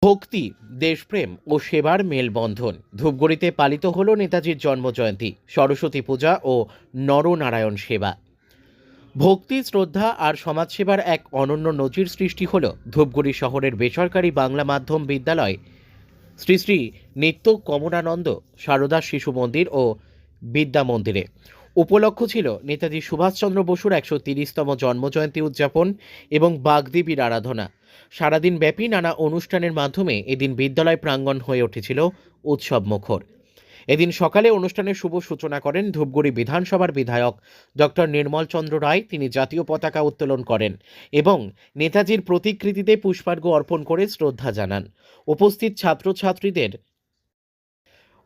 ভক্তি, দেশপ্রেম ও সেবার মেলবন্ধন। ধূপগুড়িতে পালিত হলো নেতাজির জন্মজয়ন্তী, সরস্বতী পূজা ও নরনারায়ণ সেবা। ভক্তি, শ্রদ্ধা আর সমাজসেবার এক অনন্য নজির সৃষ্টি হলো ধূপগুড়ি শহরের বেসরকারি বাংলা মাধ্যম বিদ্যালয় শ্রী শ্রী নিত্য কমলানন্দ সারদা শিশু মন্দির ও বিদ্যা মন্দিরে। উপলক্ষ ছিল নেতাজি সুভাষচন্দ্র বসুর ১৩০তম জন্মজয়ন্তী উদযাপন এবং বাগদেবীর আরাধনা। সারাদিন ব্যাপী নানা অনুষ্ঠানের মাধ্যমে এদিন বিদ্যালয় প্রাঙ্গণ হয়ে উঠেছিল উৎসব মুখর। এদিন সকালে অনুষ্ঠানের শুভ সূচনা করেন ধূপগুড়ি বিধানসভার বিধায়ক ডক্টর নির্মল চন্দ্র রায়। তিনি জাতীয় পতাকা উত্তোলন করেন এবং নেতাজির প্রতিকৃতিতে পুষ্পার্ঘ্য অর্পণ করে শ্রদ্ধা জানান। উপস্থিত ছাত্রছাত্রীদের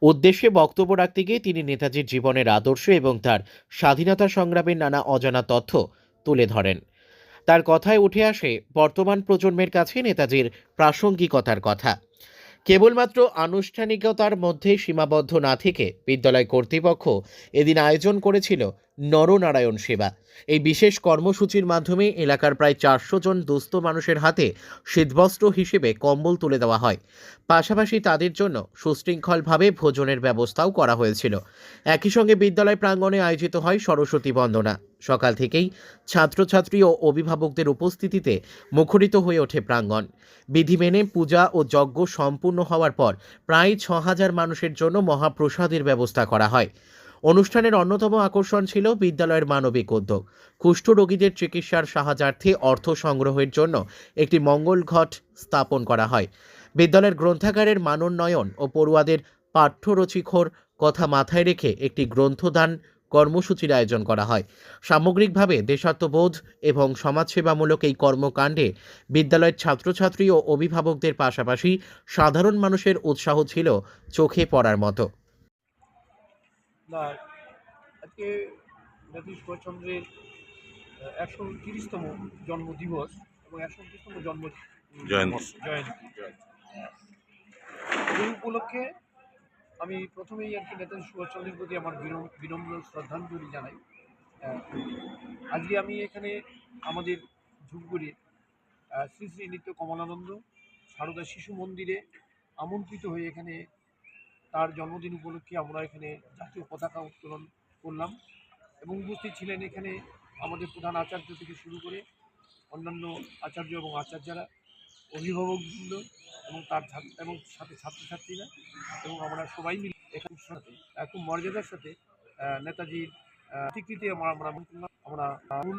উদ্দেশ্যে বক্তব্য রাখতে গিয়ে তিনি নেতাজির জীবনের আদর্শ এবং তার স্বাধীনতা সংগ্রামের নানা অজানা তথ্য তুলে ধরেন। তার কথায় উঠে আসে বর্তমান প্রজন্মের কাছে নেতাজির প্রাসঙ্গিকতার কথা। কেবলমাত্র আনুষ্ঠানিকতার মধ্যে সীমাবদ্ধ না থেকে বিদ্যালয় কর্তৃপক্ষ এদিন আয়োজন করেছিল নরনারায়ণ সেবা। এই বিশেষ কর্মসূচির মাধ্যমে এলাকার প্রায় ৪০০ জন দুস্থ মানুষের হাতে শীতবস্ত্র হিসেবে কম্বল তুলে দেওয়া হয়। পাশাপাশি তাদের জন্য সুশৃঙ্খলভাবে ভোজনের ব্যবস্থাও করা হয়েছিল। একই সঙ্গে বিদ্যালয় প্রাঙ্গণে আয়োজিত হয় সরস্বতী বন্দনা। সকাল থেকেই ছাত্রছাত্রী ও অভিভাবকদের উপস্থিতিতে মুখরিত হয়ে ওঠে প্রাঙ্গণ। বিধি মেনে পূজা ও যজ্ঞ সম্পূর্ণ হওয়ার পর প্রায় ৬,০০০ মানুষের জন্য মহাপ্রসাদের ব্যবস্থা করা হয়। অনুষ্ঠানের অন্যতম আকর্ষণ ছিল বিদ্যালয়ের মানবিক উদ্যোগ। কুষ্ঠ রোগীদের চিকিৎসার সাহায্যার্থে অর্থ সংগ্রহের জন্য একটি মঙ্গল ঘট স্থাপন করা হয়। বিদ্যালয়ের গ্রন্থাগারের মানোন্নয়ন ও পড়ুয়াদের পাঠ্যরুচিকর কথা মাথায় রেখে একটি গ্রন্থদান কর্মসূচির আয়োজন করা হয়। সামগ্রিকভাবে দেশাত্মবোধ এবং সমাজসেবামূলক এই কর্মকাণ্ডে বিদ্যালয়ের ছাত্রছাত্রী ও অভিভাবকদের পাশাপাশি সাধারণ মানুষের উৎসাহ ছিল চোখে পড়ার মতো। না, আজকে নেতাজি সুভাষচন্দ্রের ১৩০তম জন্মদিবস এবং ১৩০তম জয়ন্তী। এই উপলক্ষে আমি প্রথমেই আর কি নেতাজি সুভাষচন্দ্রের প্রতি আমার বিনম্র শ্রদ্ধাঞ্জলি জানাই। আজকে আমি এখানে আমাদের ধূপগুড়ির শ্রী শ্রী নিত্য কমলানন্দ সারদা শিশু মন্দিরে আমন্ত্রিত হয়ে এখানে তার জন্মদিন উপলক্ষে আমরা এখানে জাতীয় পতাকা উত্তোলন করলাম এবং উপস্থিত ছিলেন এখানে আমাদের প্রধান আচার্য থেকে শুরু করে অন্যান্য আচার্য এবং আচার্যরা, অভিভাবকবৃন্দ এবং এবং সাথে ছাত্রছাত্রীরা, এবং আমরা সবাই মিলে এখানে সাথে খুব মর্যাদার সাথে নেতাজির প্রতিকৃতি আমরা মূল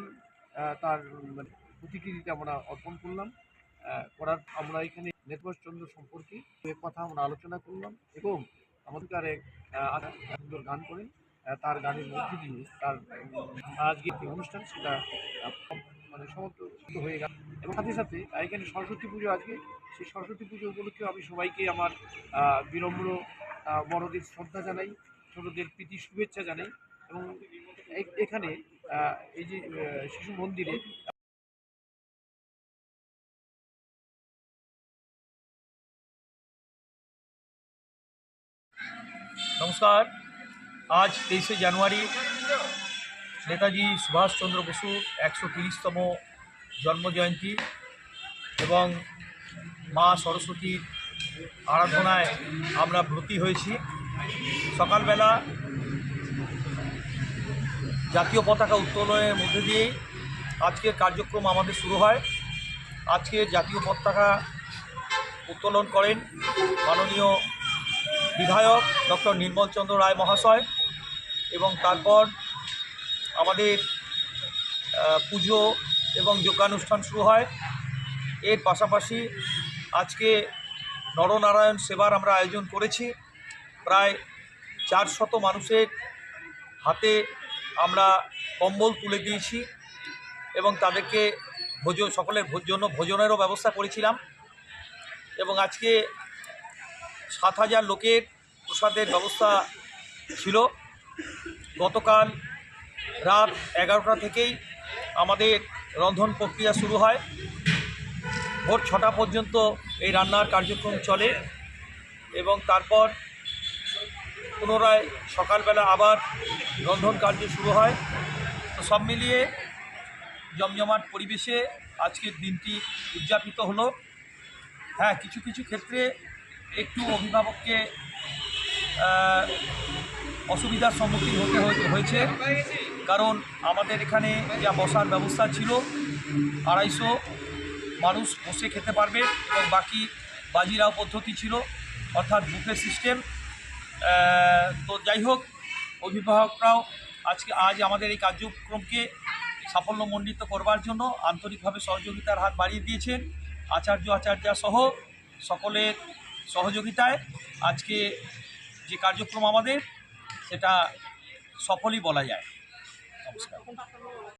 তার প্রতিকৃতিতে আমরা অর্পণ করলাম। আমরা এখানে নেতাজি সম্পর্কে কথা আমরা আলোচনা করলাম এবং আমাদের এক সুন্দর গান করেন। তার গানের মধ্যে দিয়ে তার আজকে যে অনুষ্ঠান সেটা সমাপ্ত হয়ে গেল এবং সাথে সাথে এখানে সরস্বতী পুজো আজকে, সেই সরস্বতী পুজো উপলক্ষে আমি সবাইকে আমার বিনম্র বড়দের শ্রদ্ধা জানাই, ছোটদের প্রীতি শুভেচ্ছা জানাই এবং এখানে এই যে শিশু মন্দিরে নমস্কার। আজ 23শে জানুয়ারি নেতাজি সুভাষচন্দ্র বসুর ১৩০তম জন্মজয়ন্তী এবং মা সরস্বতীর আরাধনায় আমরা ব্রতী হয়েছি। সকালবেলা জাতীয় পতাকা উত্তোলনের মধ্যে দিয়েই আজকের কার্যক্রম আমাদের শুরু হয়। আজকে জাতীয় পতাকা উত্তোলন করেন মাননীয় বিধায়ক ডক্টর নির্মল চন্দ্র রায় মহাশয় এবং তারপর আমাদের পুজো এবং যজ্ঞানুষ্ঠান শুরু হয়। এর পাশাপাশি আজকে নরনারায়ণ সেবার আমরা আয়োজন করেছি। প্রায় ৪০০ মানুষের হাতে আমরা কম্বল তুলে দিয়েছি এবং তাদেরকে সকলের জন্য ভোজনেরও ব্যবস্থা করেছিলাম এবং আজকে ৭,০০০ লোকের প্রসাদের ব্যবস্থা ছিল। গতকাল রাত ১১টা থেকেই আমাদের রন্ধন প্রক্রিয়া শুরু হয়। ভোর ৬টা পর্যন্ত এই রান্নার কার্যক্রম চলে এবং তারপর পুনরায় সকালবেলা আবার রন্ধন কার্য শুরু হয়। তো সব মিলিয়ে জমজমাট পরিবেশে আজকের দিনটি উদযাপিত হলো। হ্যাঁ, কিছু কিছু ক্ষেত্রে একটু অভিভাবককে অসুবিধার সম্মুখীন হতে হয়েছে, কারণ আমাদের এখানে যা বসার ব্যবস্থা ছিল 250 মানুষ বসে খেতে পারবে এবং বাকি বাজিরাও পদ্ধতি ছিল, অর্থাৎ বুফে সিস্টেম। তো যাই হোক, অভিভাবকরাও আজ আমাদের এই কার্যক্রমকে সাফল্যমণ্ডিত করবার জন্য আন্তরিকভাবে সহযোগিতার হাত বাড়িয়ে দিয়েছেন। আচার্যা সহ সকলের সহযোগিতায় আজকে যে কার্যক্রম আমাদের, সেটা সফলই বলা যায়। নমস্কার।